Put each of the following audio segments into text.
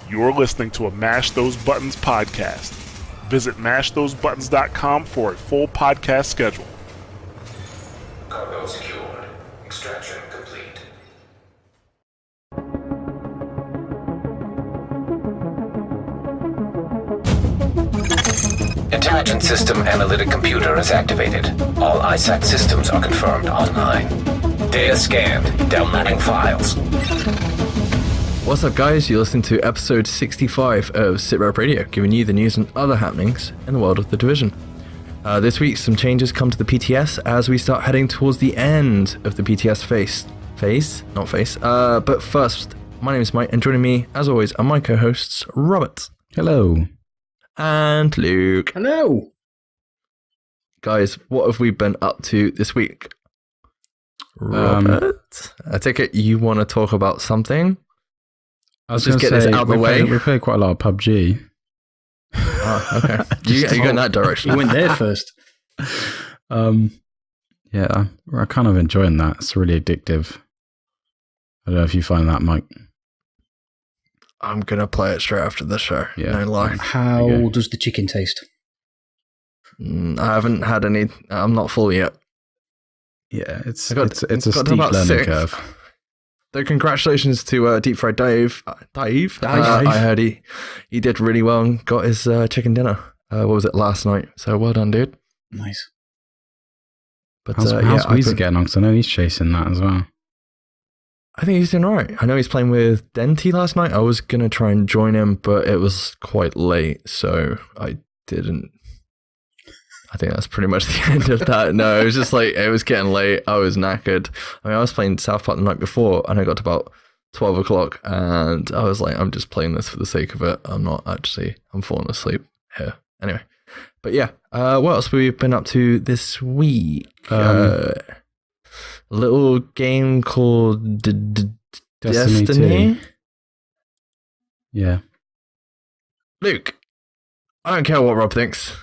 You're listening to a Mash Those Buttons podcast. Visit mashthosebuttons.com for a full podcast schedule. Cargo secured. Extraction complete. Intelligence system analytic computer is activated. All ISAC systems are confirmed online. Data scanned. Downloading files. What's up, guys? You're listening to episode 65 of SitRep Radio, giving you the news and other happenings in the world of The Division. This week, some changes come to the PTS as we start heading towards the end of the PTS phase. But first, my name is Mike, and joining me, as always, are my co-hosts, Robert. Hello. And Luke. Hello. Guys, what have we been up to this week? Robert, I take it you want to talk about something? Let's just get this out of the way. We played quite a lot of PUBG. Oh, okay. you go in that direction. You went there first. Yeah, I'm kind of enjoying that. It's really addictive. I don't know if you find that, Mike. I'm going to play it straight after the show. Yeah. No lie. How does the chicken taste? I haven't had any. I'm not full yet. Yeah, it's I got- a got steep about learning 6. curve. So congratulations to Deep Fried Dave. Dave. I heard he did really well and got his chicken dinner. What was it, last night? So well done, dude. Nice. But How's yeah, Weezer getting on? Because I know he's chasing that as well. I think he's doing all right. I know he's playing with Denty last night. I was going to try and join him, but it was quite late, so I didn't. I think that's pretty much the end of that. No, it was just like, it was getting late. I was knackered. I mean, I was playing South Park the night before, and I got to about 12 o'clock, and I was like, I'm just playing this for the sake of it. I'm falling asleep here. Anyway, but yeah, what else have we been up to this week? A little game called Destiny. 2. Yeah. Luke, I don't care what Rob thinks.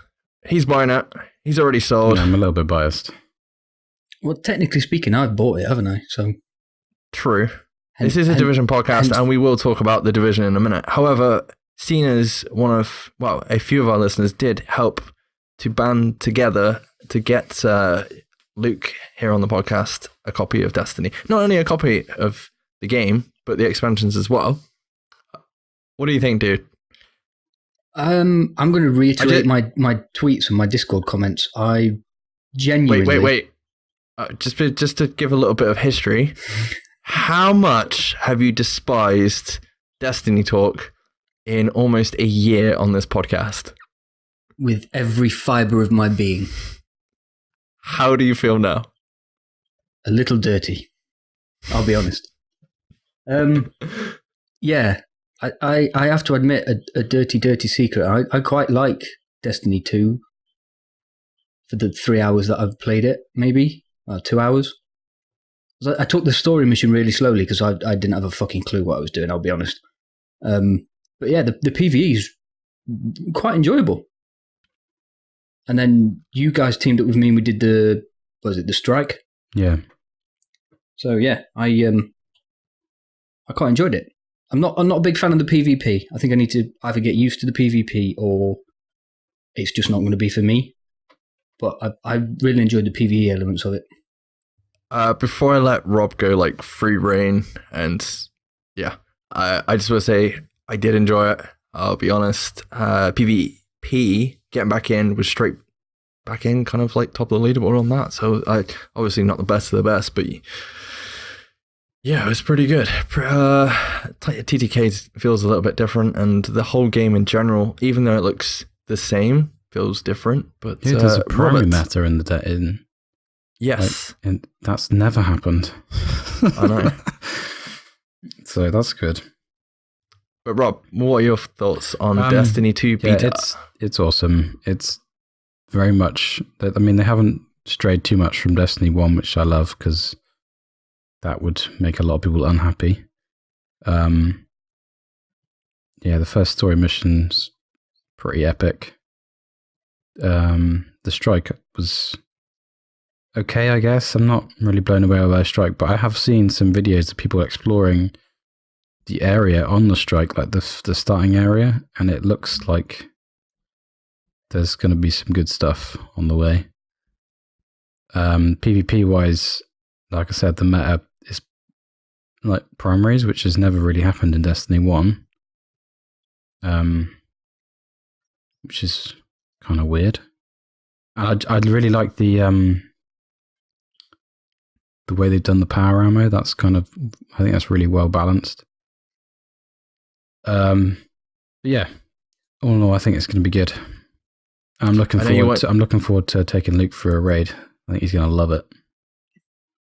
He's buying it. He's already sold. Yeah, I'm a little bit biased. Well, technically speaking, I've bought it, haven't I? So True. This is a Division podcast, and we will talk about the Division in a minute. However, seeing as a few of our listeners did help to band together to get Luke here on the podcast a copy of Destiny. Not only a copy of the game, but the expansions as well. What do you think, dude? I'm going to reiterate my tweets and my Discord comments. I genuinely... Wait. Just to give a little bit of history, how much have you despised Destiny talk in almost a year on this podcast? With every fibre of my being. How do you feel now? A little dirty. I'll be honest. Yeah. I have to admit a dirty secret. I quite like Destiny 2 for the 3 hours that I've played it, maybe 2 hours. I took the story mission really slowly because I didn't have a fucking clue what I was doing, I'll be honest. But yeah, the PvE is quite enjoyable. And then you guys teamed up with me and we did the strike? Yeah. So yeah, I quite enjoyed it. I'm not a big fan of the PvP. I think I need to either get used to the PvP or it's just not going to be for me. But I really enjoyed the PvE elements of it. Before I let Rob go like free reign, and yeah, I just want to say I did enjoy it. I'll be honest. PvP getting back in was straight back in, kind of like top of the leaderboard on that. So I obviously not the best of the best, but yeah, it was pretty good. TTK feels a little bit different, and the whole game in general, even though it looks the same, feels different. But Yeah, there's a primary meta in the yes, and that's never happened. I know. So that's good. But Rob, what are your thoughts on Destiny 2 beta? Yeah, it's awesome. It's very much. I mean, they haven't strayed too much from Destiny 1, which I love because that would make a lot of people unhappy. Yeah, the first story mission's pretty epic. The strike was okay, I guess. I'm not really blown away by a strike, but I have seen some videos of people exploring the area on the strike, like the starting area, and it looks like there's going to be some good stuff on the way. PvP wise, like I said, the meta is like primaries, which has never really happened in Destiny 1. Which is kind of weird. And I'd really like the way they've done the power ammo. That's I think that's really well balanced. But yeah, all in all, I think it's going to be good. I'm looking forward to taking Luke for a raid. I think he's going to love it.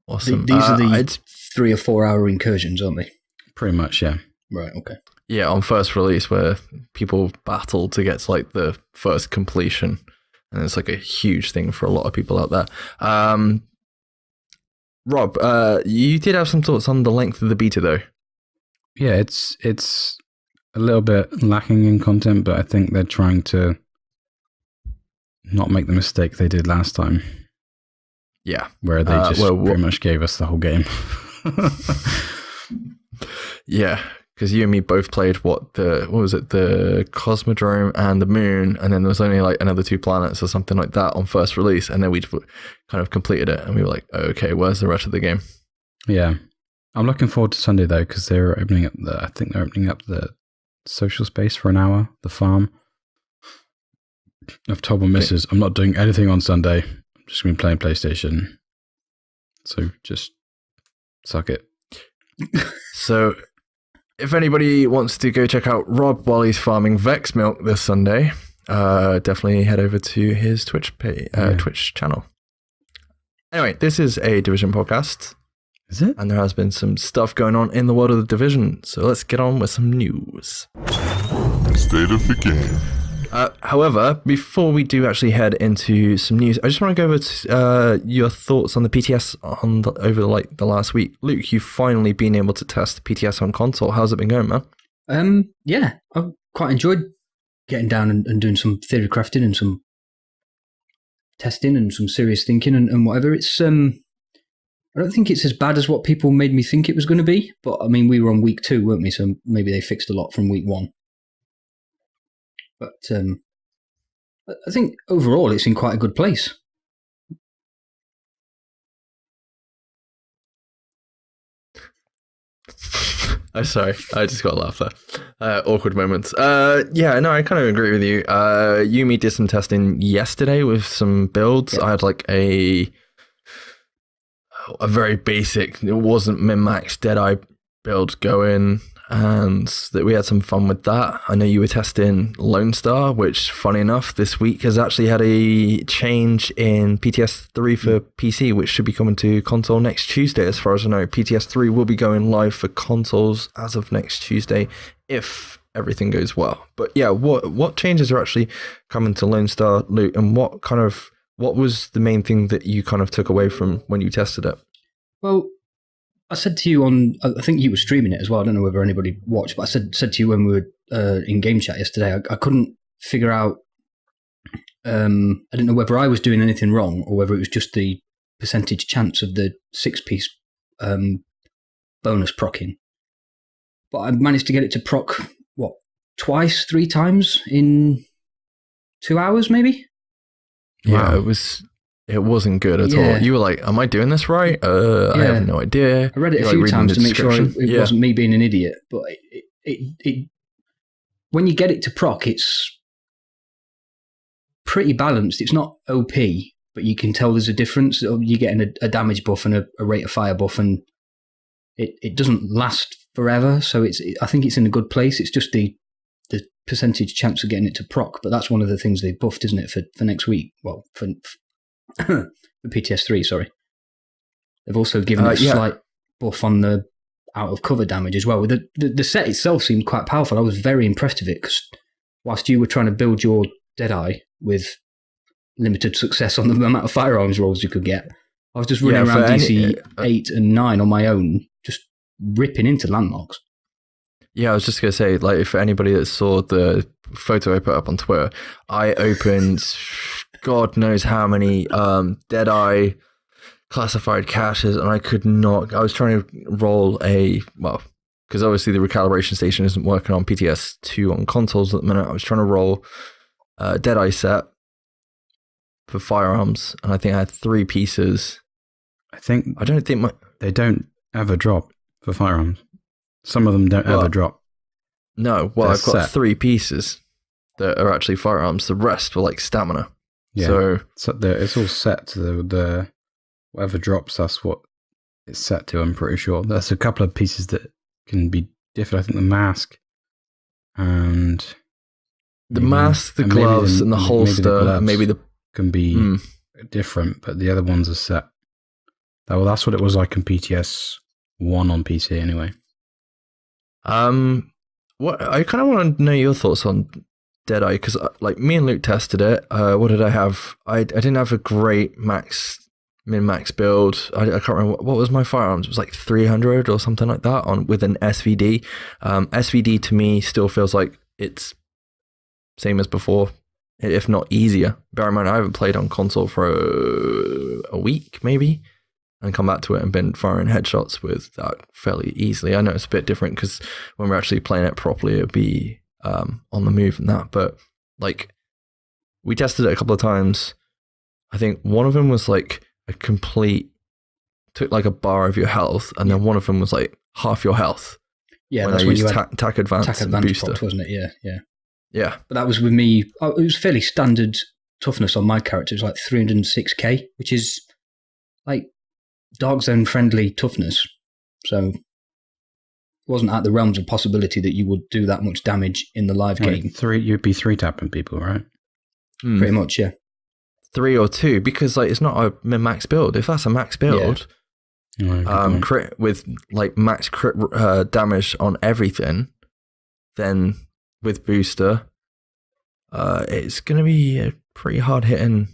Awesome. These are the 3 or 4 hour incursions, aren't they? Pretty much, yeah. Right. Okay. Yeah, on first release, where people battle to get to like the first completion, and it's like a huge thing for a lot of people out there. Rob, you did have some thoughts on the length of the beta, though. Yeah, it's a little bit lacking in content, but I think they're trying to not make the mistake they did last time. Yeah, where they just pretty much gave us the whole game. Yeah, because you and me both played what was it, the Cosmodrome and the Moon, and then there was only like another 2 planets or something like that on first release, and then we kind of completed it, and we were like, oh, okay, where's the rest of the game? Yeah, I'm looking forward to Sunday though, because they're opening up the social space for an hour, the farm. I've told my missus I'm not doing anything on Sunday. I'm just going to be playing PlayStation. So just suck it. So if anybody wants to go check out Rob while he's farming Vex Milk this Sunday, definitely head over to his Twitch channel. Anyway, this is a Division podcast. Is it? And there has been some stuff going on in the world of the Division. So let's get on with some news. State of the game. However, before we do actually head into some news, I just want to go over your thoughts on the PTS over like the last week. Luke, you've finally been able to test the PTS on console. How's it been going, man? Yeah, I've quite enjoyed getting down and doing some theory crafting and some testing and some serious thinking and whatever. It's I don't think it's as bad as what people made me think it was going to be, but I mean, we were on week 2, weren't we? So maybe they fixed a lot from week 1. But I think overall it's in quite a good place. I'm sorry, I just got a laugh there. Awkward moments. Yeah, no, I kind of agree with you. Yumi did some testing yesterday with some builds. Yep. I had like a very basic, it wasn't min-max Deadeye build going, and that we had some fun with that. I know you were testing Lone Star, which, funny enough, this week has actually had a change in PTS 3 for PC, which should be coming to console next Tuesday, as far as I know. PTS 3 will be going live for consoles as of next Tuesday, if everything goes well. But yeah, what changes are actually coming to Lone Star, Luke, and what was the main thing that you kind of took away from when you tested it? Well, I said to you I think you were streaming it as well. I don't know whether anybody watched, but I said to you when we were in game chat yesterday, I couldn't figure out, I didn't know whether I was doing anything wrong or whether it was just the percentage chance of the 6-piece bonus procking. But I managed to get it to proc, twice, 3 times in 2 hours maybe? Yeah, wow. It wasn't good at all. You were like, am I doing this right? I have no idea. I read it a few times to make sure it wasn't me being an idiot. But it when you get it to proc, it's pretty balanced. It's not OP, but you can tell there's a difference. You're getting a damage buff and a rate of fire buff, and it doesn't last forever. So I think it's in a good place. It's just the percentage chance of getting it to proc. But that's one of the things they've buffed, isn't it, for next week? Well, for the PTS 3, sorry. They've also given a slight buff on the out of cover damage as well. The set itself seemed quite powerful. I was very impressed with it, because whilst you were trying to build your Deadeye with limited success on the amount of firearms rolls you could get, I was just running around DC 8 and 9 on my own, just ripping into landmarks. Yeah, I was just going to say, like, if anybody that saw the photo I put up on Twitter, I opened God knows how many Deadeye classified caches, and I was trying to roll because obviously the recalibration station isn't working on PTS 2 on consoles at the minute. I was trying to roll a Deadeye set for firearms, and I think I had 3 pieces. I don't think they don't ever drop for firearms. Some of them don't ever drop. No, well, They're I've got set. 3 pieces that are actually firearms. The rest were like stamina. Yeah. So It's all set to the whatever drops. That's what it's set to. I'm pretty sure. There's a couple of pieces that can be different. I think the mask and the mask, the gloves, and the holster, and maybe the can be different, but the other ones are set. Well, that's what it was like in PTS 1 on PC anyway. What I kind of want to know your thoughts on Deadeye, because like me and Luke tested it. What did I have? I didn't have a great min-max build. I can't remember what was my firearms. It was like 300 or something like that with an SVD. SVD to me still feels like it's same as before, if not easier. Bear in mind, I haven't played on console for a week maybe, and come back to it and been firing headshots with that fairly easily. I know it's a bit different because when we're actually playing it properly, it'll be on the move and that. But like, we tested it a couple of times. I think one of them was like a complete, took like a bar of your health, and then one of them was like half your health. Yeah, when that's I when used you had tack advance attack and advantage booster. procs, wasn't it? Yeah. Yeah. But that was with me. It was fairly standard toughness on my character. It was like 306k, which is like DarkZone friendly toughness. So it wasn't out the realms of possibility that you would do that much damage in the live game. You'd be 3-tapping people, right? Pretty much, yeah. 3 or 2, because like it's not a min-max build. If that's a max build, crit with like max crit damage on everything, then with booster, it's gonna be a pretty hard hitting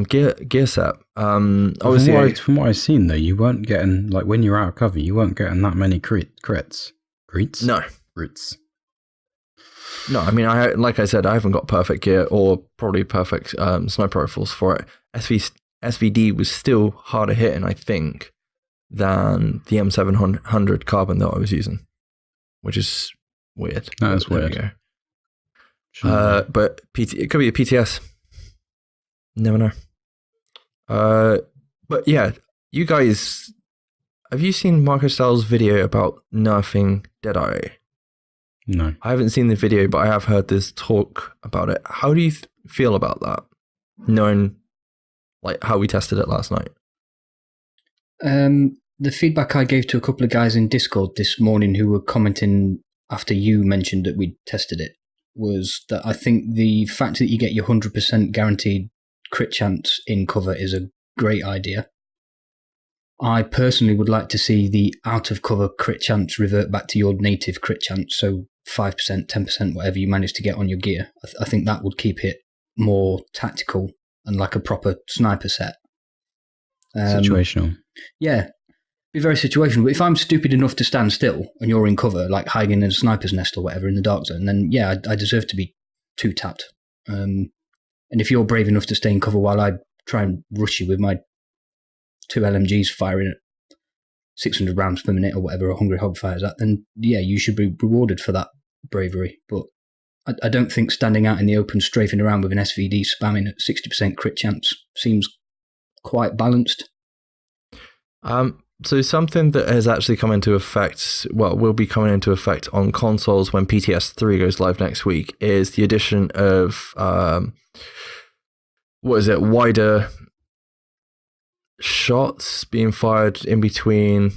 gear set. Obviously, from what I've seen though, you weren't getting, like, when you're out of cover, you weren't getting that many crits. No. Crits. No, I mean, like I said, I haven't got perfect gear or probably perfect sniper rifles for it. SVD was still harder hitting, I think, than the M700 carbon that I was using, which is weird. That is There we weird. go. But it could be a PTS. Never know. But yeah, you guys, have you seen Marco Styles' video about nerfing Deadeye? No. I haven't seen the video, but I have heard this talk about it. How do you feel about that, knowing like how we tested it last night? The feedback I gave to a couple of guys in Discord this morning who were commenting after you mentioned that we tested it was that I think the fact that you get your 100% guaranteed crit chance in cover is a great idea. I personally would like to see the out of cover crit chance revert back to your native crit chance, so 5%, 10%, whatever you manage to get on your gear. I think that would keep it more tactical and like a proper sniper set. Situational. Yeah, be very situational. But if I'm stupid enough to stand still and you're in cover, like hiding in a sniper's nest or whatever in the dark zone, then yeah, I deserve to be 2-tapped. And if you're brave enough to stay in cover while I try and rush you with my 2 LMGs firing at 600 rounds per minute or whatever a Hungry Hog fires at, then yeah, you should be rewarded for that bravery. But I don't think standing out in the open, strafing around with an SVD spamming at 60% crit chance seems quite balanced. So something that has actually come into effect, well, will be coming into effect on consoles when PTS 3 goes live next week, is the addition of wider shots being fired in between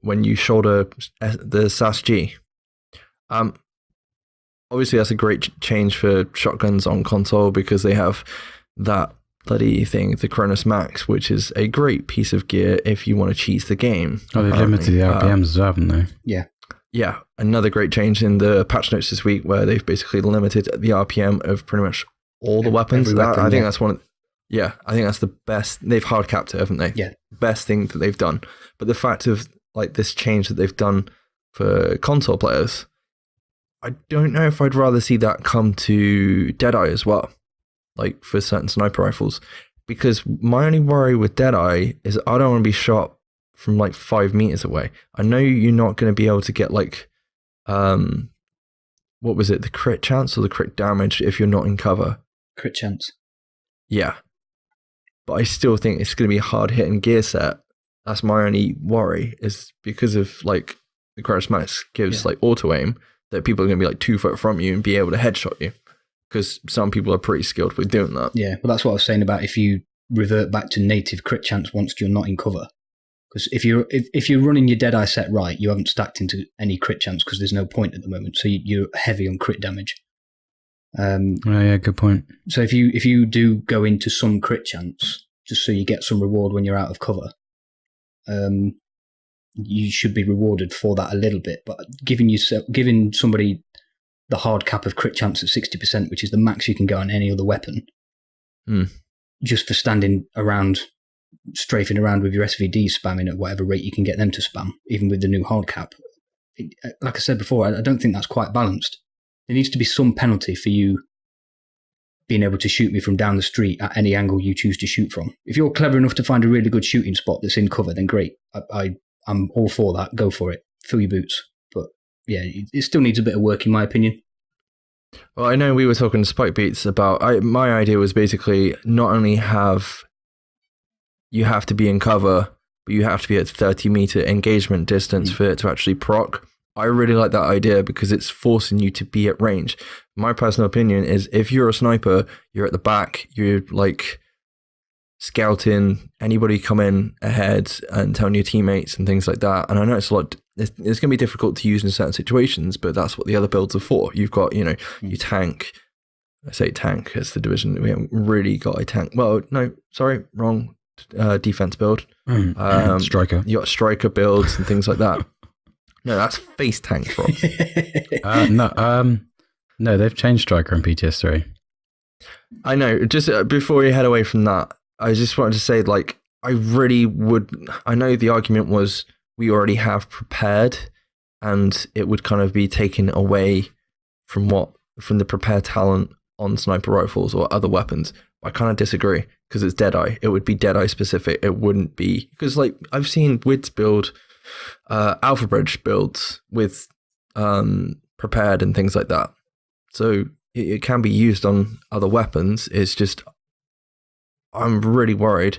when you shoulder the SAS-G. Obviously, that's a great change for shotguns on console because they have that bloody thing, the Cronus Max, which is a great piece of gear if you want to cheese the game. Oh, they've limited the RPMs as well, haven't they? Yeah. Yeah, another great change in the patch notes this week where they've basically limited the RPM of pretty much all the weapons. I think that's one of, I think that's the best. They've hard capped it, haven't they? Yeah. Best thing that they've done. But the fact of like this change that they've done for console players, I don't know if I'd rather see that come to Deadeye as well, like for certain sniper rifles, because my only worry with Deadeye is I don't want to be shot from like 5 meters away. I know you're not going to be able to get like, what was it, the crit chance or the crit damage if you're not in cover? Crit chance. Yeah. But I still think it's going to be a hard hitting gear set. That's my only worry, is because of like the Crouch Max gives like auto aim, that people are going to be like 2 foot from you and be able to headshot you, because some people are pretty skilled with doing that. Yeah, well, that's what I was saying about if you revert back to native crit chance once you're not in cover. Because if you're running your Deadeye set right, you haven't stacked into any crit chance because there's no point at the moment. So you're heavy on crit damage. Yeah, good point. So if you do go into some crit chance, just so you get some reward when you're out of cover, you should be rewarded for that a little bit. But giving somebody the hard cap of crit chance at 60%, which is the max you can go on any other weapon, just for standing around, strafing around with your SVD spamming at whatever rate you can get them to spam, even with the new hard cap. Like I said before, I don't think that's quite balanced. There needs to be some penalty for you being able to shoot me from down the street at any angle you choose to shoot from. If you're clever enough to find a really good shooting spot that's in cover, then great. I'm all for that. Go for it. Fill your boots. But yeah, it still needs a bit of work, in my opinion. Well, I know we were talking to Spike Beats about, my idea was basically not only you have to be in cover, but you have to be at 30 meter engagement distance for it to actually proc. I really like that idea because it's forcing you to be at range. My personal opinion is, if you're a sniper, you're at the back, you're like scouting anybody come in ahead and telling your teammates and things like that. And I know it's it's going to be difficult to use in certain situations, but that's what the other builds are for. You've got, your tank. I say tank, it's the division. We haven't really got a tank. Well, no, sorry, wrong. Defense build. Striker. You got striker builds and things like that. No, that's face tank, Rob. No, they've changed striker in PTS3. I know. Just before we head away from that, I just wanted to say, like, I know the argument was we already have prepared, and it would kind of be taken away from the prepared talent on sniper rifles or other weapons. I kind of disagree, because it's Deadeye. It would be Deadeye specific. It wouldn't be, because like I've seen Wids build Alpha Bridge builds with prepared and things like that. So it can be used on other weapons. It's just, I'm really worried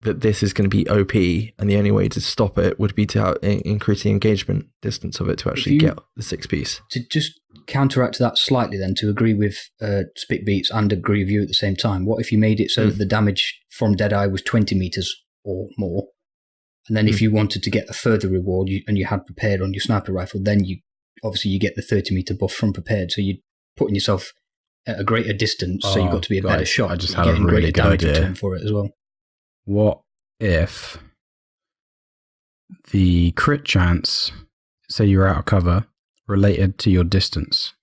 that this is going to be OP, and the only way to stop it would be to increase the engagement distance of it to actually get the 6-piece. To just counteract that slightly then, to agree with Spit Beats and agree with you at the same time, what if you made it so that the damage from Deadeye was 20 meters or more? And then if you wanted to get a further reward and you had prepared on your sniper rifle, then you get the 30 meter buff from prepared. So you're putting yourself at a greater distance, so you've got to be a better shot. I just you're had getting a really greater good damage idea return for it as well. What if the crit chance, say you're out of cover, related to your distance?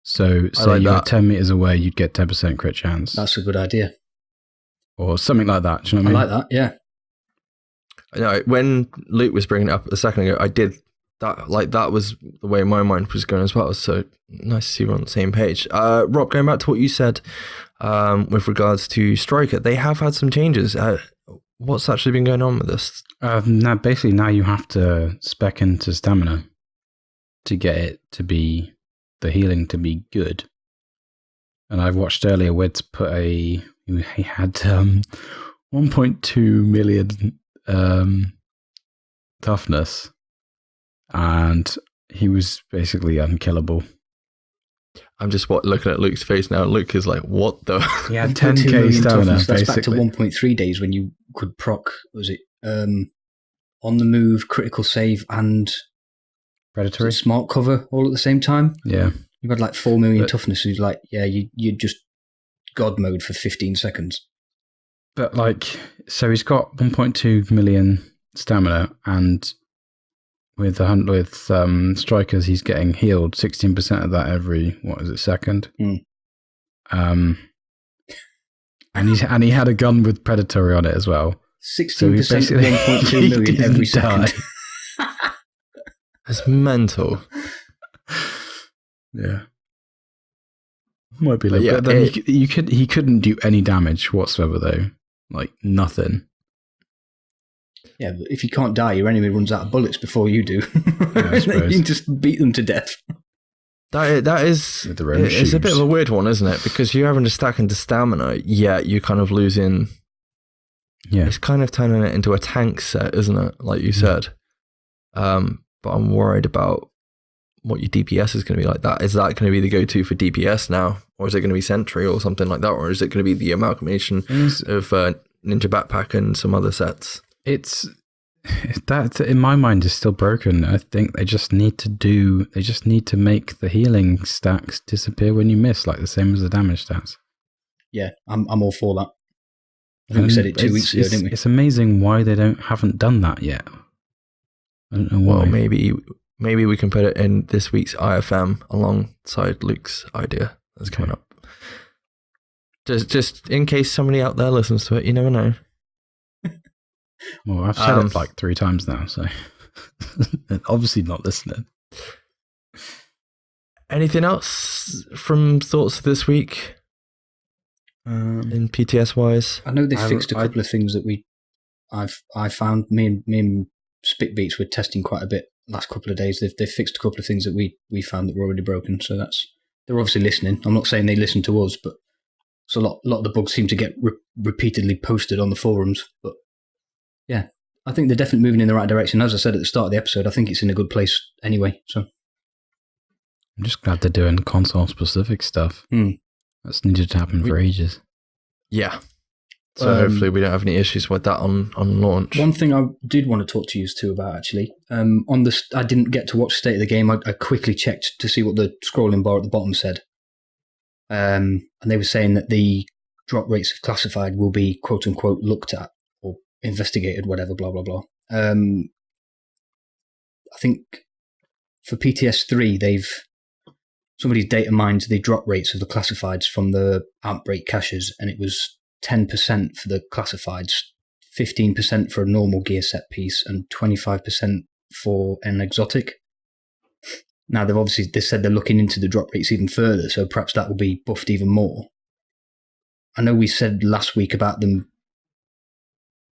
So say you're 10 meters away, you'd get 10% crit chance. That's a good idea. Or something like that. Do you know what I mean? I like that, yeah. I know, when Luke was bringing it up a second ago, I did that, like, that was the way my mind was going as well. So nice to see we're on the same page. Rob, going back to what you said with regards to Striker, they have had some changes. What's actually been going on with this? Now you have to spec into stamina to get it to be, the healing to be good. And I watched earlier Wids put he had 1.2 million toughness, and he was basically unkillable. I'm just looking at Luke's face now. Luke is like, what the? He had 10k stamina, That's basically. back to 1.3 days when you could proc, was it on the move, critical save, and predatory smart cover all at the same time? Yeah. You had like 4 million toughness. Who's like, yeah, you just God mode for 15 seconds. But like, so he's got 1.2 million stamina, and with strikers, he's getting healed 16% of that every second. And he had a gun with predatory on it as well. 16% so 1.2 million every second. That's mental. Yeah. Might be like, but then he couldn't do any damage whatsoever though. Like nothing. Yeah, but if you can't die, your enemy runs out of bullets before you do. I you suppose. can just beat them to death. That is, With their own it's a bit shoes. of a weird one, isn't it? Because you're having to stack into stamina, yet you're kind of losing. Yeah. It's kind of turning it into a tank set, isn't it? Like you said. But I'm worried about what your DPS is going to be like. That is that going to be the go-to for DPS now, or is it going to be Sentry or something like that, or is it going to be the amalgamation of Ninja Backpack and some other sets? It's that in my mind is still broken. I think they just need to make the healing stacks disappear when you miss, like the same as the damage stats. Yeah, I'm all for that. I think we said it 2 weeks ago, didn't we? It's amazing why they haven't done that yet. I don't know why. Well, maybe we can put it in this week's IFM alongside Luke's idea that's coming up. Just in case somebody out there listens to it, you never know. Well, I've said it like 3 times now, so obviously not listening. Anything else from thoughts this week in PTS wise? I know they fixed a couple of things that I found. Me and Spitbeats were testing quite a bit last couple of days. They've fixed a couple of things that we found that were already broken. So they're obviously listening. I'm not saying they listen to us, but so a lot of the bugs seem to get repeatedly posted on the forums. But yeah, I think they're definitely moving in the right direction. As I said at the start of the episode, I think it's in a good place anyway. So I'm just glad they're doing console-specific stuff. That's needed to happen for ages. Yeah. So hopefully we don't have any issues with that on launch. One thing I did want to talk to you two about, actually, I didn't get to watch State of the Game. I quickly checked to see what the scrolling bar at the bottom said. And they were saying that the drop rates of classified will be quote-unquote looked at or investigated, whatever, blah, blah, blah. I think for PTS3, somebody's data mined the drop rates of the classifieds from the Outbreak caches, and it was 10% for the classifieds, 15% for a normal gear set piece, and 25% for an exotic. Now, they said they're looking into the drop rates even further, so perhaps that will be buffed even more. I know we said last week about them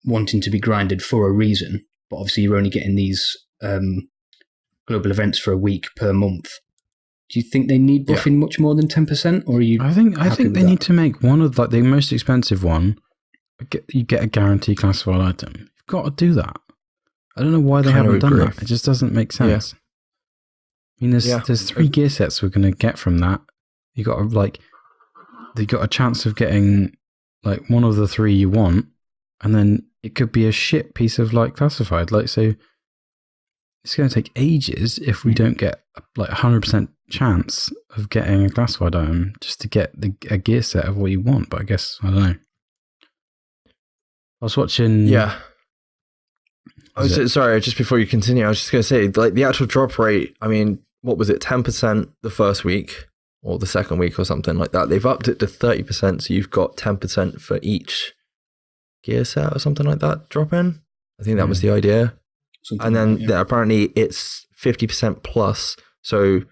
wanting to be grinded for a reason, but obviously you're only getting these global events for a week per month. Do you think they need buffing much more than 10%, or are you? I think they need to make one of the most expensive one. You get a guaranteed classified item. You've got to do that. I don't know why they haven't done that. It just doesn't make sense. Yeah. I mean, there's 3 gear sets we're going to get from that. You got a chance of getting like one of the 3 you want, and then it could be a shit piece of like classified. Like, so it's going to take ages if we don't get like 100% chance of getting a classified item just to get a gear set of what you want. But I guess, I don't know. I was watching. Yeah. Sorry, just before you continue, I was just going to say, like, the actual drop rate, I mean, what was it, 10% the first week or the second week or something like that? They've upped it to 30%, so you've got 10% for each gear set or something like that drop in. I think that was the idea. Something and then apparently it's 50% plus. So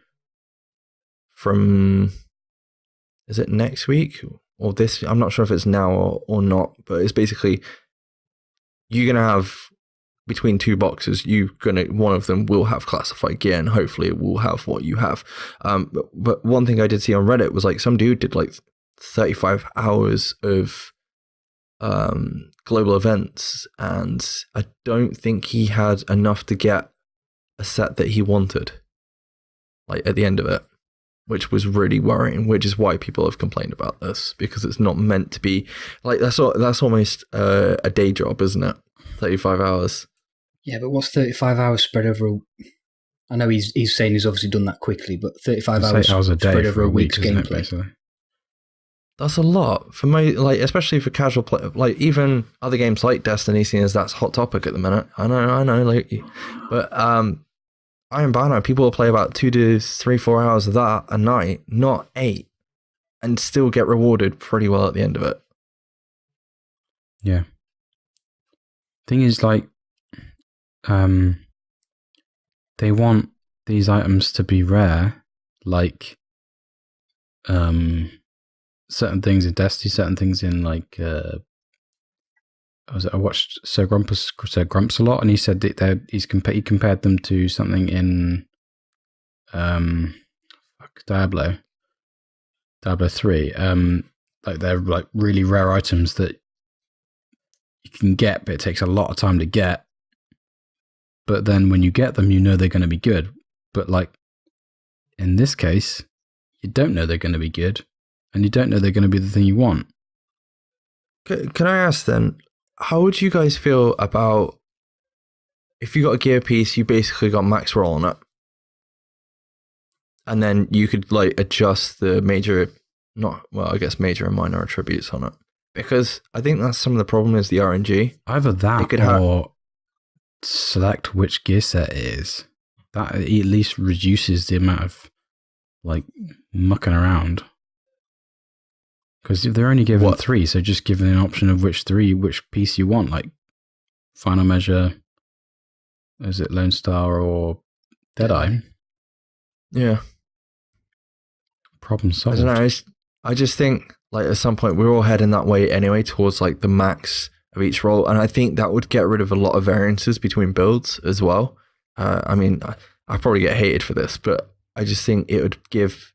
from, is it next week or this? I'm not sure if it's now or not, but it's basically you're going to have between 2 boxes, one of them will have classified gear, and hopefully it will have what you have. But one thing I did see on Reddit was like some dude did like 35 hours of global events, and I don't think he had enough to get a set that he wanted, like at the end of it, which was really worrying, which is why people have complained about this, because it's not meant to be like that's almost a day job, isn't it? 35 hours. Yeah, but what's 35 hours spread over I know he's saying he's obviously done that quickly, but 35 hours a day spread over a week's gameplay. That's a lot for me, like especially for casual play, like even other games like Destiny, seeing as that's hot topic at the minute. I know, like, but Iron Banner, people will play about 2 to 3, 4 hours of that a night, not 8, and still get rewarded pretty well at the end of it. Yeah. Thing is, like, they want these items to be rare, like certain things in Destiny, certain things in like I watched Sir Grumps a lot, and he said that he compared them to something in Diablo 3. Like they're like really rare items that you can get, but it takes a lot of time to get. But then when you get them, they're going to be good. But like in this case, you don't know they're going to be good, and you don't know they're going to be the thing you want. Can I ask then, how would you guys feel about if you got a gear piece, you basically got max roll on it, and then you could like adjust the major and minor attributes on it? Because I think that's some of the problem is the RNG. Either that or select which gear set it is. That at least reduces the amount of like mucking around. Because if they're only given 3, so just give them an option of which piece you want, like Final Measure, is it Lone Star or Deadeye? Yeah. Problem solved. I don't know. I just think like at some point we're all heading that way anyway towards like the max of each role, and I think that would get rid of a lot of variances between builds as well. I mean, I probably get hated for this, but I just think it would give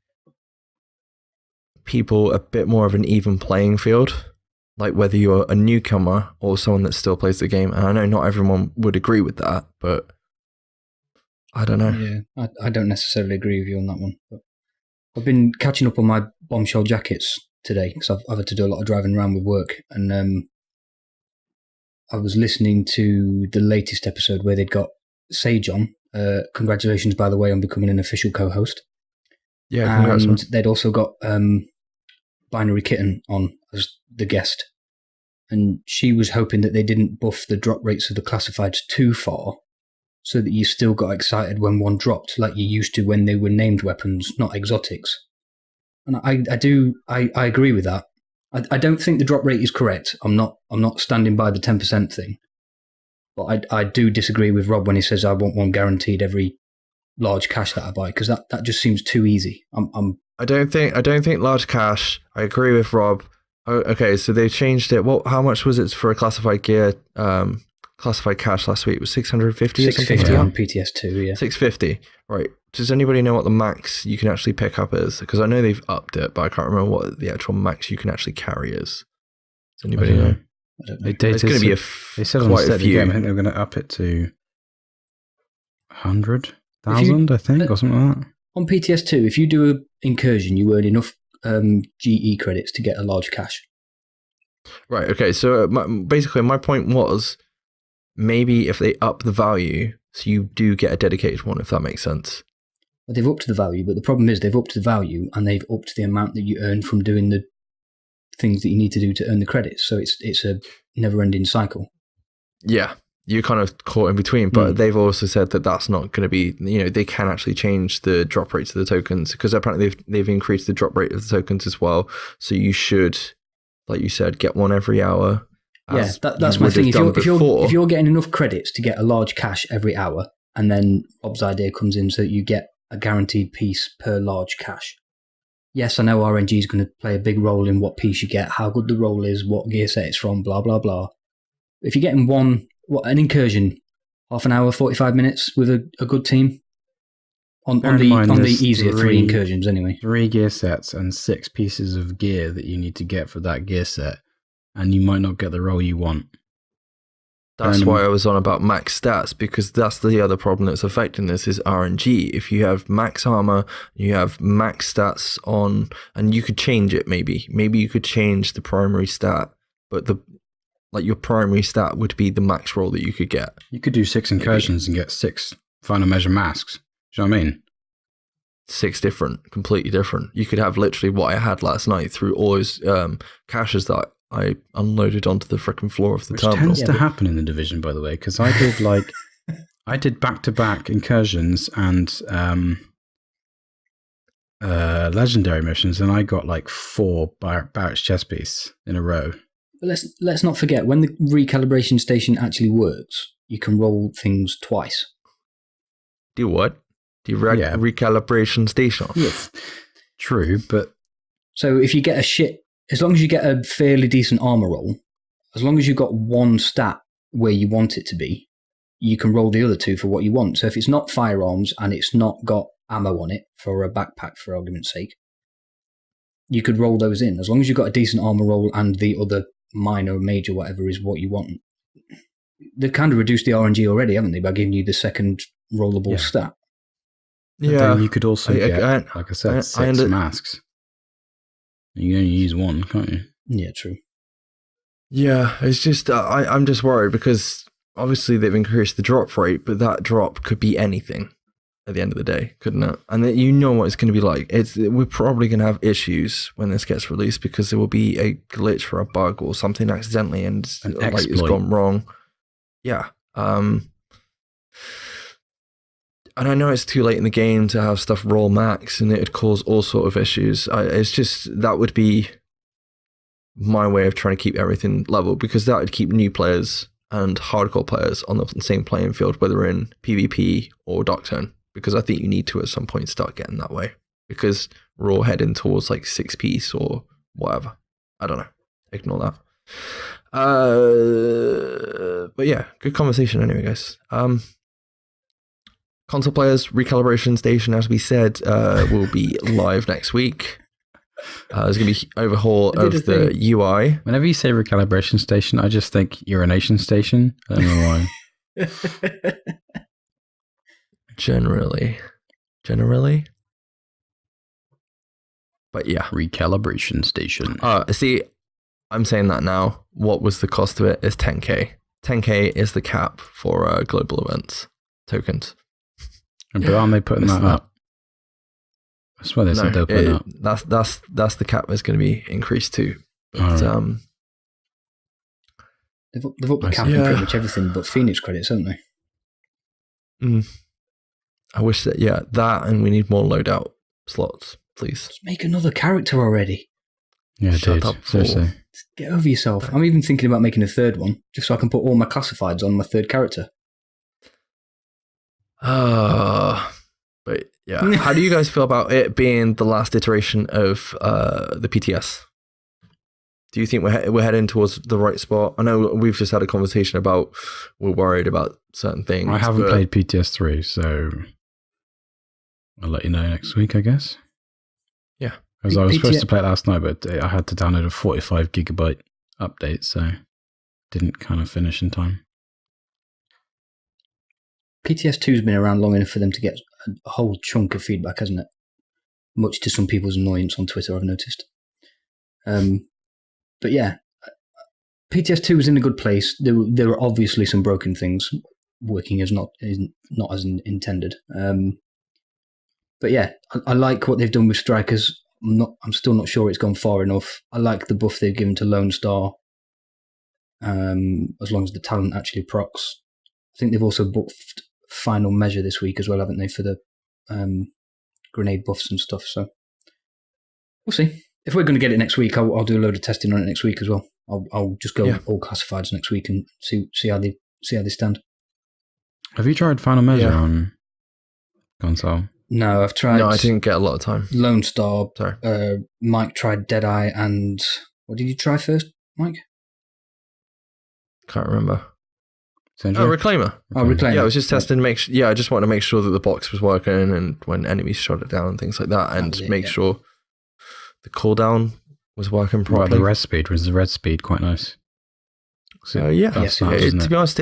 people a bit more of an even playing field, like whether you're a newcomer or someone that still plays the game. And I know not everyone would agree with that, but I don't know. Yeah, I don't necessarily agree with you on that one. But I've been catching up on my bombshell jackets today because I've had to do a lot of driving around with work, and I was listening to the latest episode where they'd got Sage on. Congratulations, by the way, on becoming an official co-host. Yeah, congrats. And they'd also got Binary Kitten on as the guest, and she was hoping that they didn't buff the drop rates of the classifieds too far, so that you still got excited when one dropped, like you used to when they were named weapons, not exotics. And I agree with that. I don't think the drop rate is correct. I'm not standing by the 10% thing, but I do disagree with Rob when he says I want one guaranteed every large cash that I buy, because that just seems too easy. I don't think large cash. I agree with Rob. Oh, okay, so they changed it. Well, how much was it for a classified gear? Classified cash last week was 650 or something. 650 on PTS2, yeah. 650. Right. Does anybody know what the max you can actually pick up is? Because I know they've upped it, but I can't remember what the actual max you can actually carry is. Does anybody know? I don't know. It's going to be they said on the set game, I think they were going to up it to 100,000, I think, or something like that. On PTS2, if you do an incursion, you earn enough GE credits to get a large cash. Right, okay, so basically my point was maybe if they up the value, so you do get a dedicated one, if that makes sense. Well, they've upped the value, but the problem is they've upped the value and they've upped the amount that you earn from doing the things that you need to do to earn the credits. So it's a never-ending cycle. Yeah. You're kind of caught in between, but they've also said that that's not going to be, they can actually change the drop rates of the tokens, because apparently they've increased the drop rate of the tokens as well. So you should, like you said, get one every hour. Yeah, that's my thing. If you're getting enough credits to get a large cash every hour, and then Bob's idea comes in so that you get a guaranteed piece per large cash. Yes, I know RNG is going to play a big role in what piece you get, how good the roll is, what gear set it's from, blah, blah, blah. If you're getting an incursion, half an hour, 45 minutes with a good team on the easier 3 incursions anyway. 3 gear sets and 6 pieces of gear that you need to get for that gear set, and you might not get the roll you want. That's why I was on about max stats, because that's the other problem that's affecting this is RNG. If you have max armor, you have max stats on, and you could change it maybe. Maybe you could change the primary stat, but your primary stat would be the max roll that you could get. You could do 6 incursions and get 6 final measure masks. Do you know what I mean? 6 completely different. You could have literally what I had last night through all those caches that I unloaded onto the freaking floor of the terminal. Which tends to happen in the division, by the way, because I did back-to-back incursions and legendary missions, and I got 4 Barrett's chest piece in a row. But let's not forget, when the recalibration station actually works, you can roll things twice. Do what? The recalibration station? Yes, true, but... So if you get as long as you get a fairly decent armor roll, as long as you've got one stat where you want it to be, you can roll the other two for what you want. So if it's not firearms and it's not got ammo on it for a backpack, for argument's sake, you could roll those in. As long as you've got a decent armor roll and the other minor, major, whatever is what you want. They've kind of reduced the RNG already, haven't they, by giving you the second rollable stat. But Yeah. then you could also get, like I said, six masks. You can only use one, can't you? Yeah, true. Yeah, it's just, I'm just worried because obviously they've increased the drop rate, but that drop could be anything at the end of the day, couldn't it? And then you know what it's going to be like. We're probably going to have issues when this gets released because there will be a glitch or a bug or something accidentally and it's gone wrong. Yeah. And I know it's too late in the game to have stuff roll max and it'd cause all sort of issues. It's just, that would be my way of trying to keep everything level because that would keep new players and hardcore players on the same playing field, whether in PvP or DarkZone, because I think you need to at some point start getting that way because we're all heading towards like 6-piece or whatever. I don't know. Ignore that. But yeah, good conversation anyway, guys. Console players, Recalibration Station, as we said, will be live next week. There's going to be overhaul of the UI. Whenever you say Recalibration Station, I just think Urination Station. I don't know why. Generally. But yeah. Recalibration Station. See, I'm saying that now. What was the cost of it? It's 10k. 10k is the cap for global events tokens. But aren't they putting that up? I swear they said they'll put it up. That's the cap that's going to be increased too. But, they've upped the cap on pretty much everything but Phoenix credits, haven't they? I wish that, that and we need more loadout slots, please. Just make another character already. Yeah, Shut up, seriously. Get over yourself. I'm even thinking about making a third one, just so I can put all my classifieds on my third character. But yeah, how do you guys feel about it being the last iteration of the PTS? Do you think we're heading towards the right spot? I know we've just had a conversation about we're worried about certain things. I haven't played PTS 3, so I'll let you know next week, I guess. Yeah. Because I was supposed to play it last night, but I had to download a 45 gigabyte update, so didn't kind of finish in time. PTS 2 has been around long enough for them to get a whole chunk of feedback, hasn't it? Much to some people's annoyance on Twitter, I've noticed. But yeah, PTS 2 was in a good place. There were obviously some broken things, working as not as intended. But yeah, I like what they've done with Strikers. I'm still not sure it's gone far enough. I like the buff they've given to Lone Star, as long as the talent actually procs. I think they've also buffed Final Measure this week as well, haven't they, for the grenade buffs and stuff. So we'll see. If we're going to get it next week, I'll do a load of testing on it next week as well. I'll just go all classifieds next week and see how they stand. Have you tried Final Measure on console? No, I've tried. No, I didn't get a lot of time. Lone Star. Sorry. Mike tried Deadeye, and what did you try first, Mike? Can't remember. Reclaimer. Reclaimer. Yeah, I was just testing to make sure. Yeah, I just wanted to make sure that the box was working and when enemies shot it down and things like that, and make sure the cooldown was working properly. The red speed was quite nice. So to be honest,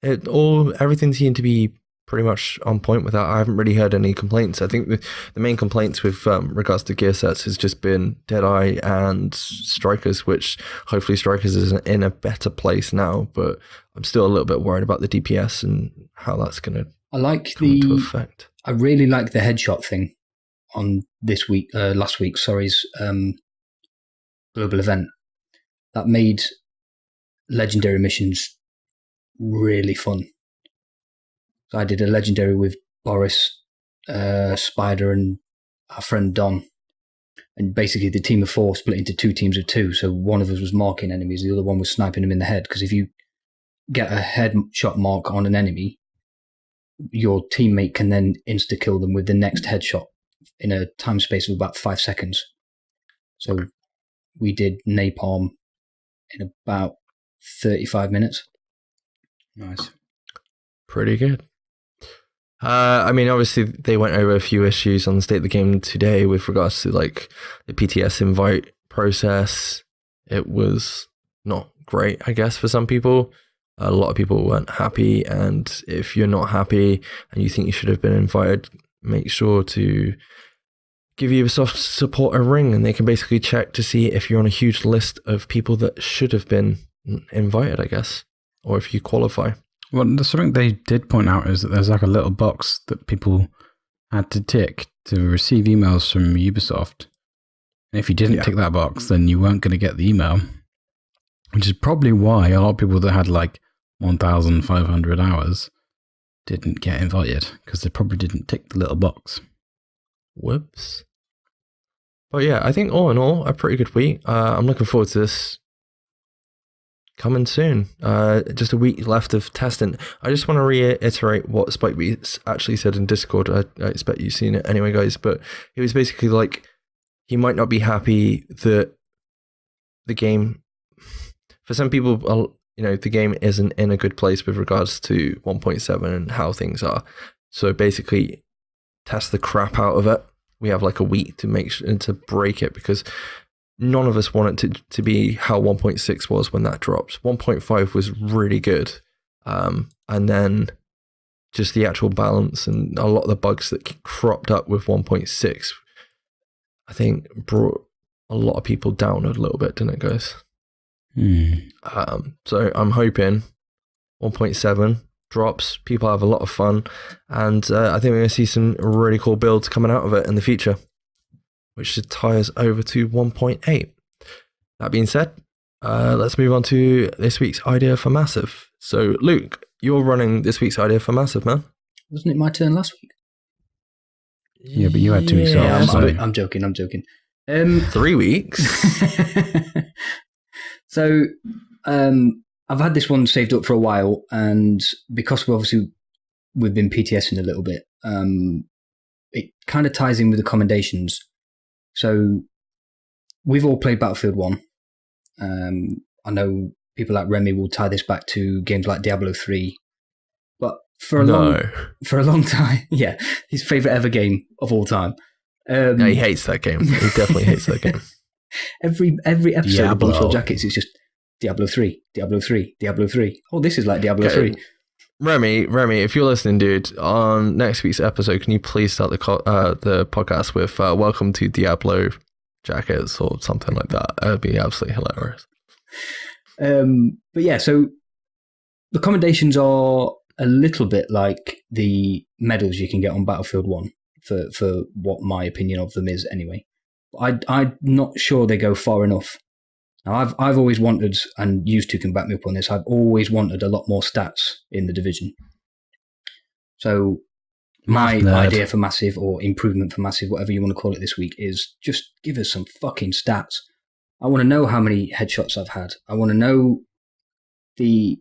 everything seemed to be pretty much on point with that. I haven't really heard any complaints. I think the main complaints with regards to gear sets has just been Deadeye and Strikers, which hopefully Strikers is in a better place now, but I'm still a little bit worried about the DPS and how that's going to come into effect. I really like the headshot thing on last week's global event. That made legendary missions really fun. So I did a legendary with Boris, Spider, and our friend Don. And basically the team of 4 split into 2 teams of 2. So one of us was marking enemies, the other one was sniping them in the head. Because if you get a headshot mark on an enemy, your teammate can then insta-kill them with the next headshot in a time space of about 5 seconds. So we did napalm in about 35 minutes. Nice. Pretty good. I mean, obviously, they went over a few issues on the state of the game today with regards to like the PTS invite process. It was not great, I guess, for some people. A lot of people weren't happy, and if you're not happy and you think you should have been invited, make sure to give Ubisoft support a ring, and they can basically check to see if you're on a huge list of people that should have been invited, I guess, or if you qualify. Well, something they did point out is that there's like a little box that people had to tick to receive emails from Ubisoft. And if you didn't tick that box, then you weren't going to get the email, which is probably why a lot of people that had like 1,500 hours didn't get invited, because they probably didn't tick the little box. Whoops. But yeah, I think all in all, a pretty good week. I'm looking forward to this coming soon. Just a week left of testing. I just want to reiterate what Spikebeats actually said in Discord. I expect you've seen it anyway, guys. But it was basically like he might not be happy that the game, for some people, the game isn't in a good place with regards to 1.7 and how things are. So basically, test the crap out of it. We have like a week to make sure to break it, because none of us want it to be how 1.6 was when that dropped. 1.5 was really good. And then just the actual balance and a lot of the bugs that cropped up with 1.6, I think brought a lot of people down a little bit, didn't it, guys? So I'm hoping 1.7 drops, people have a lot of fun, and I think we're going to see some really cool builds coming out of it in the future, which should tie us over to 1.8. That being said, let's move on to this week's idea for Massive. So, Luke, you're running this week's idea for Massive, man. Wasn't it my turn last week? Yeah, but you had 2 weeks off. So. I'm joking. 3 weeks. So, I've had this one saved up for a while, and because we've been PTSing a little bit, it kind of ties in with the Commendations. So we've all played Battlefield 1. I know people like Remy will tie this back to games like Diablo 3, but for a long time, yeah, his favorite ever game of all time. No, he hates that game. He definitely hates that game. Every episode of Boneful Jackets is just Diablo 3, Diablo 3, Diablo 3. Oh, this is like Diablo 3. Remy, if you're listening, dude, on next week's episode, can you please start the podcast with "Welcome to Diablo Jackets" or something like that? That'd be absolutely hilarious. But yeah, so the Commendations are a little bit like the medals you can get on Battlefield 1 for what my opinion of them is, anyway. I'm not sure they go far enough. Now, I've always wanted, and used to can back me up on this, I've always wanted a lot more stats in the Division. So my idea for Massive, or improvement for Massive, whatever you want to call it this week, is just give us some fucking stats. I want to know how many headshots I've had. I want to know the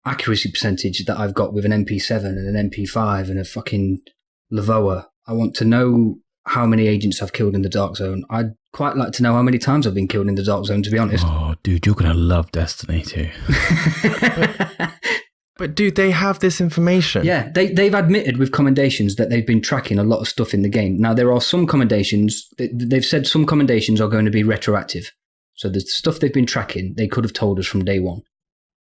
accuracy percentage that I've got with an MP7 and an MP5 and a fucking Lavoa. I want to know how many agents I've killed in the DarkZone. I'd quite like to know how many times I've been killed in the DarkZone, to be honest. Oh, dude, you're going to love Destiny too. But dude, they have this information. Yeah, they've admitted with Commendations that they've been tracking a lot of stuff in the game. Now, there are some Commendations, they've said some Commendations are going to be retroactive. So the stuff they've been tracking, they could have told us from day one.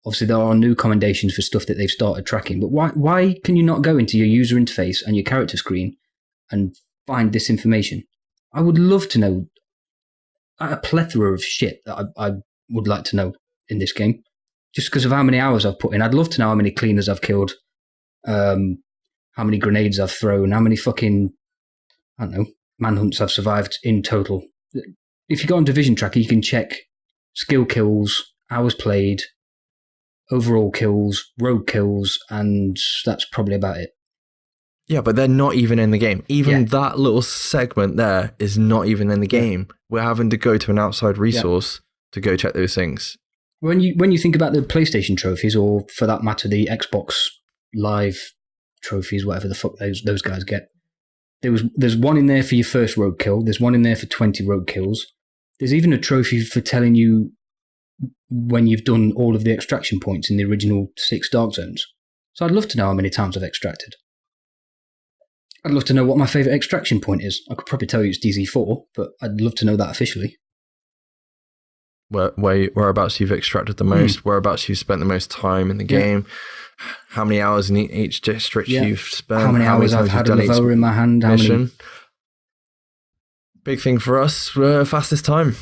Obviously, there are new Commendations for stuff that they've started tracking. But why can you not go into your user interface and your character screen and find this information? I would love to know a plethora of shit that I would like to know in this game, just because of how many hours I've put in. I'd love to know how many cleaners I've killed, how many grenades I've thrown, how many fucking, I don't know, manhunts I've survived in total. If you go on Division Tracker, you can check skill kills, hours played, overall kills, rogue kills, and that's probably about it. Yeah, but they're not even in the game. Even that little segment there is not even in the game. We're having to go to an outside resource to go check those things. When you think about the PlayStation trophies, or for that matter, the Xbox Live trophies, whatever the fuck those guys get, there's one in there for your first rogue kill. There's one in there for 20 rogue kills. There's even a trophy for telling you when you've done all of the extraction points in the original 6 Dark Zones. So I'd love to know how many times I've extracted. I'd love to know what my favourite extraction point is. I could probably tell you it's DZ4, but I'd love to know that officially. Whereabouts you've extracted the most, whereabouts you've spent the most time in the game, how many hours in each district you've spent, how many hours I've had a Lavoa in my hand, how many... Big thing for us, fastest time.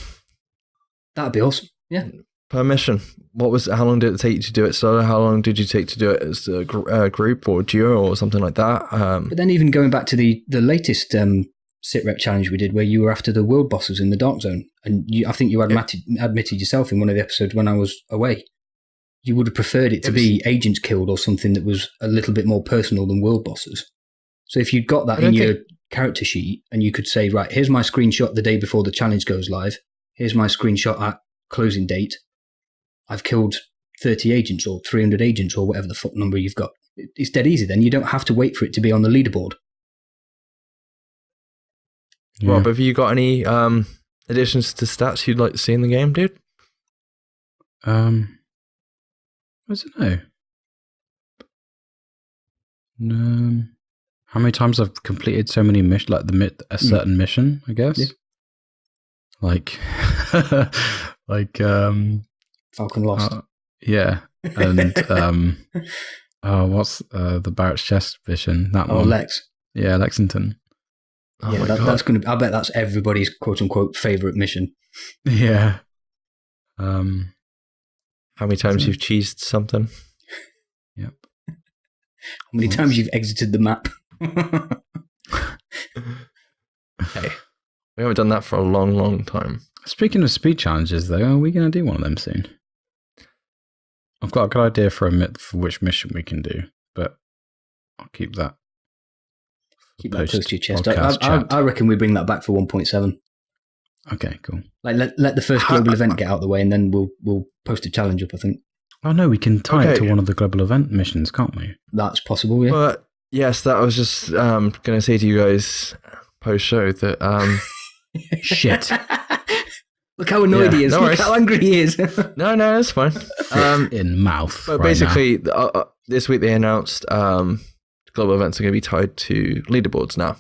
That'd be awesome, yeah. Per mission. How long did it take you to do it solo? How long did you take to do it as a group or duo or something like that? But then even going back to the latest sit-rep challenge we did where you were after the world bosses in the Dark Zone, and I think you admitted yourself in one of the episodes when I was away, you would have preferred it to be agents killed or something that was a little bit more personal than world bosses. So if you'd got that in your character sheet and you could say, right, here's my screenshot the day before the challenge goes live, here's my screenshot at closing date, I've killed 30 agents or 300 agents or whatever the fuck number you've got. It's dead easy then. You don't have to wait for it to be on the leaderboard. Yeah. Rob, have you got any additions to stats you'd like to see in the game, dude? I don't know. How many times I've completed so many missions, like a certain mission, I guess. Yeah. Like Falcon Lost. Yeah, and what's the Barrett's Chest mission? That one. Lex. Yeah, Lexington. Oh yeah, that's going to. I bet that's everybody's quote unquote favorite mission. Yeah. How many times you've cheesed something? Yep. How many times you've exited the map? Hey, we haven't done that for a long, long time. Speaking of speed challenges, though, are we going to do one of them soon? I've got a good idea for which mission we can do, but I'll keep that. Keep that close to your chest. I reckon we bring that back for 1.7. Okay, cool. Like let the first global event get out of the way, and then we'll post a challenge up, I think. Oh no, we can tie it to one of the global event missions, can't we? That's possible, yeah. But yes, that was just going to say to you guys post show that shit. Look how annoyed he is. Look how angry he is. No, it's fine. In mouth. But basically, this week they announced global events are going to be tied to leaderboards now.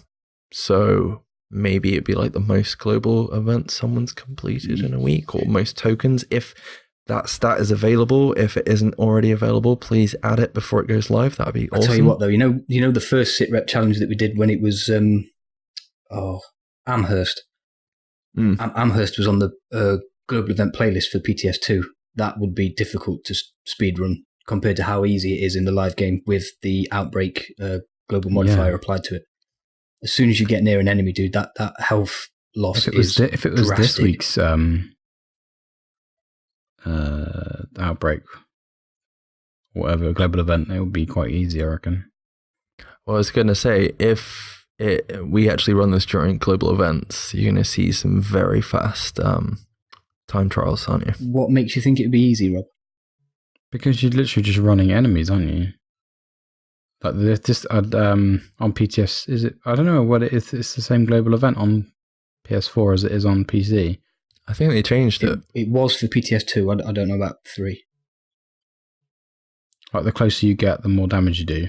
So maybe it'd be like the most global event someone's completed in a week, or most tokens. If that stat is available, if it isn't already available, please add it before it goes live. That'd be awesome. I'll tell you what, though, you know the first sit rep challenge that we did when it was Amherst. Amherst was on the global event playlist for PTS 2. That would be difficult to speedrun compared to how easy it is in the live game with the outbreak global modifier applied to it. As soon as you get near an enemy, dude, that health loss is if it was drastic. This week's outbreak, whatever global event, it would be quite easy, I reckon. Well, I was going to say, if we actually run this during global events, you're going to see some very fast time trials, aren't you? What makes you think it would be easy, Rob? Because you're literally just running enemies, aren't you? Like this on PTS, is it? I don't know what it is. It's the same global event on PS4 as it is on PC. I think they changed it. It was for PTS 2. I don't know about 3. Like the closer you get, the more damage you do.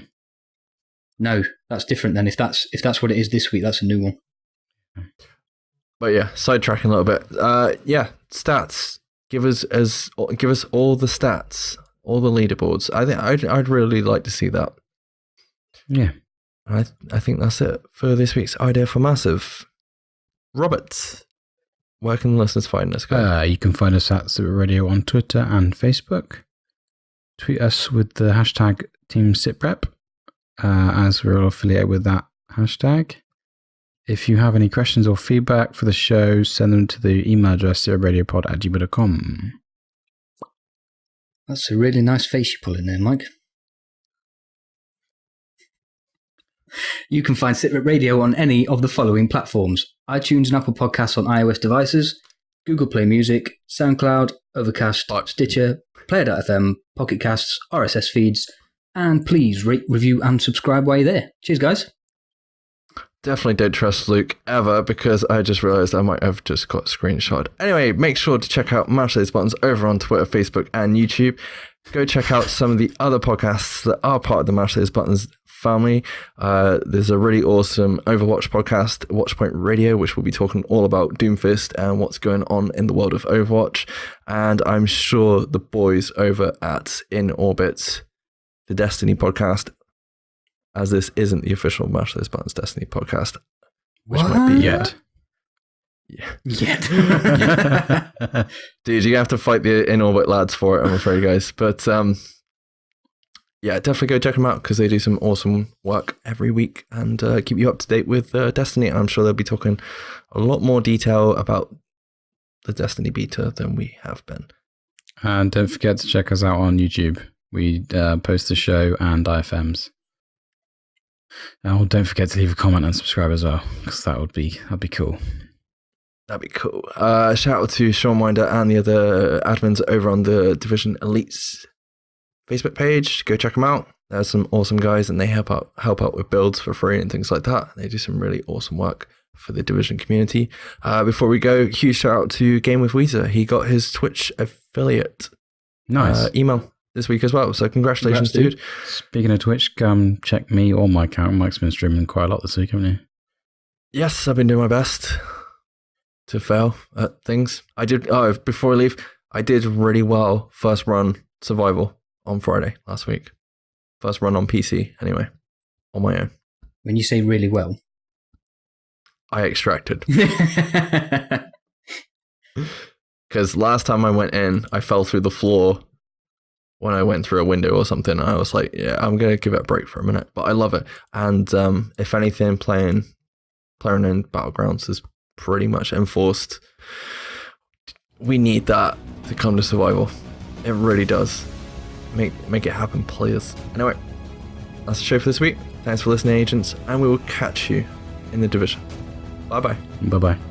No, that's different then. If that's what it is this week, that's a new one. But yeah, sidetracking a little bit. Stats. Give us all the stats, all the leaderboards. I think I'd really like to see that. Yeah. I think that's it for this week's Idea for Massive. Robert, where can the listeners find us, guys? You can find us at Super Radio on Twitter and Facebook. Tweet us with the hashtag TeamSitRep, as we're all affiliated with that hashtag. If you have any questions or feedback for the show, send them to the email address zeroradiopod@gmail.com. That's a really nice face you pull in there, Mike. You can find SitRep Radio on any of the following platforms: iTunes and Apple Podcasts on iOS devices, Google Play Music, SoundCloud, Overcast, Stitcher, Player.fm, Pocket Casts, RSS feeds, and please rate, review, and subscribe while you're there. Cheers, guys. Definitely don't trust Luke ever, because I just realized I might have just got screenshot. Anyway, make sure to check out Mash Those Buttons over on Twitter, Facebook, and YouTube. Go check out some of the other podcasts that are part of the Mash Those Buttons family. There's a really awesome Overwatch podcast, Watchpoint Radio, which will be talking all about Doomfist and what's going on in the world of Overwatch. And I'm sure the boys over at In Orbit, the Destiny podcast, as this isn't the official Mash Those Buttons Destiny podcast, which might be yet. Yeah. Yet. Dude, you have to fight the In Orbit lads for it, I'm afraid, guys. But yeah, definitely go check them out, because they do some awesome work every week and keep you up to date with Destiny. And I'm sure they'll be talking a lot more detail about the Destiny beta than we have been. And don't forget to check us out on YouTube. We post the show and IFMs. Oh, don't forget to leave a comment and subscribe as well, because that'd be cool. That'd be cool. Shout out to Sean Winder and the other admins over on the Division Elites Facebook page. Go check them out. There's some awesome guys, and they help out with builds for free and things like that. They do some really awesome work for the Division community. Before we go, huge shout out to Game with Weezer. He got his Twitch affiliate email this week as well. So congratulations, dude. Speaking of Twitch, come check me or my account. Mike's been streaming quite a lot this week, haven't you? Yes, I've been doing my best to fail at things. I did. Before I leave, I did really well first run survival on Friday last week. First run on PC, anyway, on my own. When you say really well, I extracted. Because last time I went in, I fell through the floor when I went through a window or something. I was like, yeah, I'm going to give it a break for a minute. But I love it. And if anything, playing in Battlegrounds has pretty much enforced. We need that to come to survival. It really does. Make it happen, please. Anyway, that's the show for this week. Thanks for listening, agents. And we will catch you in the Division. Bye-bye. Bye-bye.